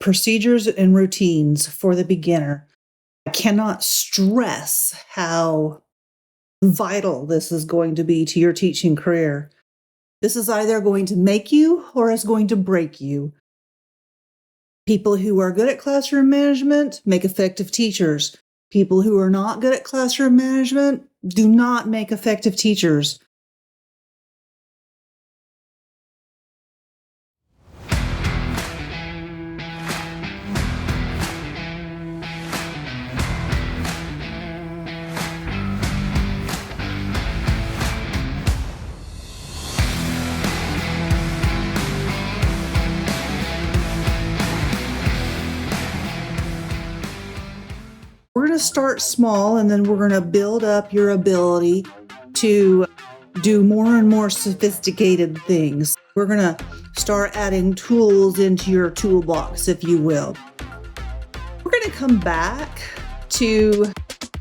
Procedures and routines for the beginner. I cannot stress how vital this is going to be to your teaching career. This is either going to make you or is going to break you. People who are good at classroom management make effective teachers. People who are not good at classroom management do not make effective teachers. We're going to start small, and then we're going to build up your ability to do more and more sophisticated things. We're going to start adding tools into your toolbox, if you will. We're going to come back to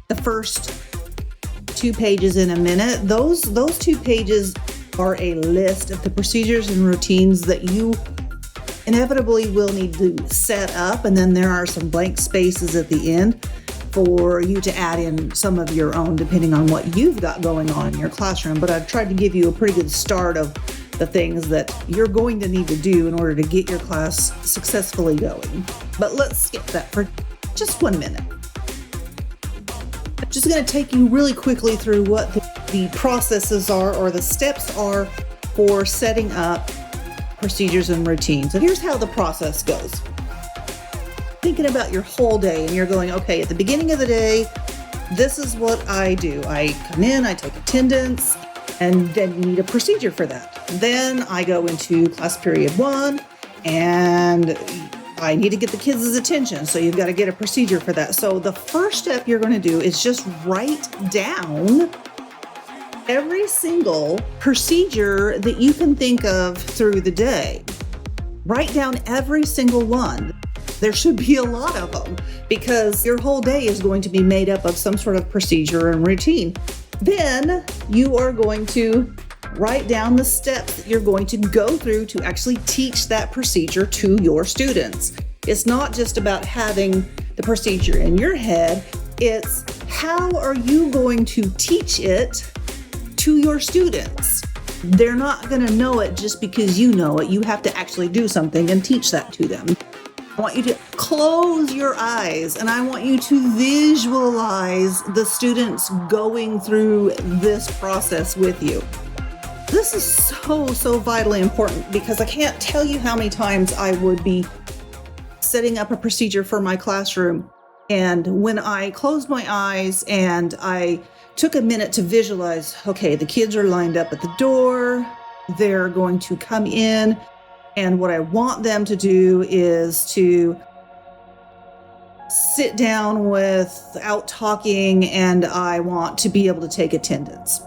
the first 2 pages in a minute. Those 2 pages are a list of the procedures and routines that you inevitably will need to set up, and then there are some blank spaces at the end for you to add in some of your own, depending on what you've got going on in your classroom. But I've tried to give you a pretty good start of the things that you're going to need to do in order to get your class successfully going. But let's skip that for just 1 minute. I'm just going to take you really quickly through what the processes are, or the steps are, for setting up procedures and routines. And here's how the process goes. Thinking about your whole day, and you're going, okay, at the beginning of the day, this is what I do. I come in, I take attendance, and then you need a procedure for that. Then I go into class period 1, and I need to get the kids' attention. So you've got to get a procedure for that. So the first step you're going to do is just write down every single procedure that you can think of through the day. Write down every single one. There should be a lot of them, because your whole day is going to be made up of some sort of procedure and routine. Then you are going to write down the steps that you're going to go through to actually teach that procedure to your students. It's not just about having the procedure in your head. It's how are you going to teach it to your students? They're not going to know it just because you know it. You have to actually do something and teach that to them. I want you to close your eyes, and I want you to visualize the students going through this process with you. This is so vitally important, because I can't tell you how many times I would be setting up a procedure for my classroom, and when I closed my eyes and I took a minute to visualize, okay, the kids are lined up at the door, they're going to come in, and what I want them to do is to sit down without talking, and I want to be able to take attendance.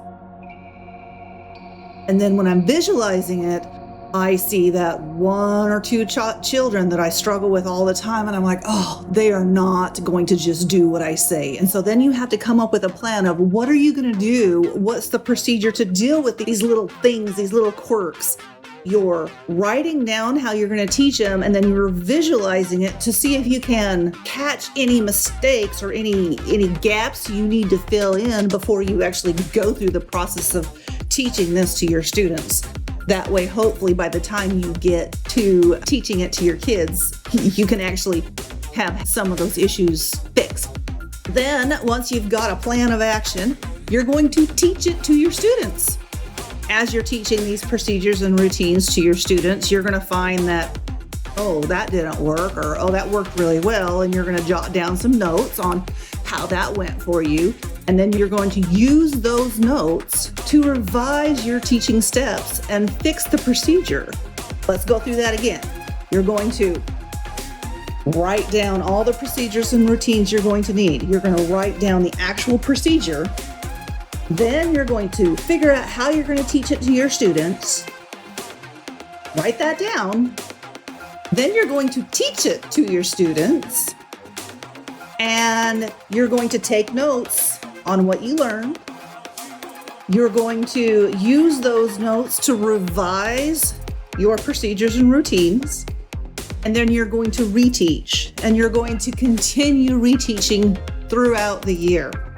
And then when I'm visualizing it, I see that 1 or 2 children that I struggle with all the time, and I'm like, oh, they are not going to just do what I say. And so then you have to come up with a plan of, what are you going to do? What's the procedure to deal with these little things, these little quirks? You're writing down how you're going to teach them, and then you're visualizing it to see if you can catch any mistakes or any gaps you need to fill in before you actually go through the process of teaching this to your students. That way, hopefully, by the time you get to teaching it to your kids, you can actually have some of those issues fixed. Then, once you've got a plan of action, you're going to teach it to your students. As you're teaching these procedures and routines to your students, you're going to find that, oh, that didn't work, or, oh, that worked really well, and you're going to jot down some notes on how that went for you. And then you're going to use those notes to revise your teaching steps and fix the procedure. Let's go through that again. You're going to write down all the procedures and routines you're going to need. You're going to write down the actual procedure. Then you're going to figure out how you're going to teach it to your students. Write that down. Then you're going to teach it to your students. And you're going to take notes on what you learned. You're going to use those notes to revise your procedures and routines. And then you're going to reteach, and you're going to continue reteaching throughout the year.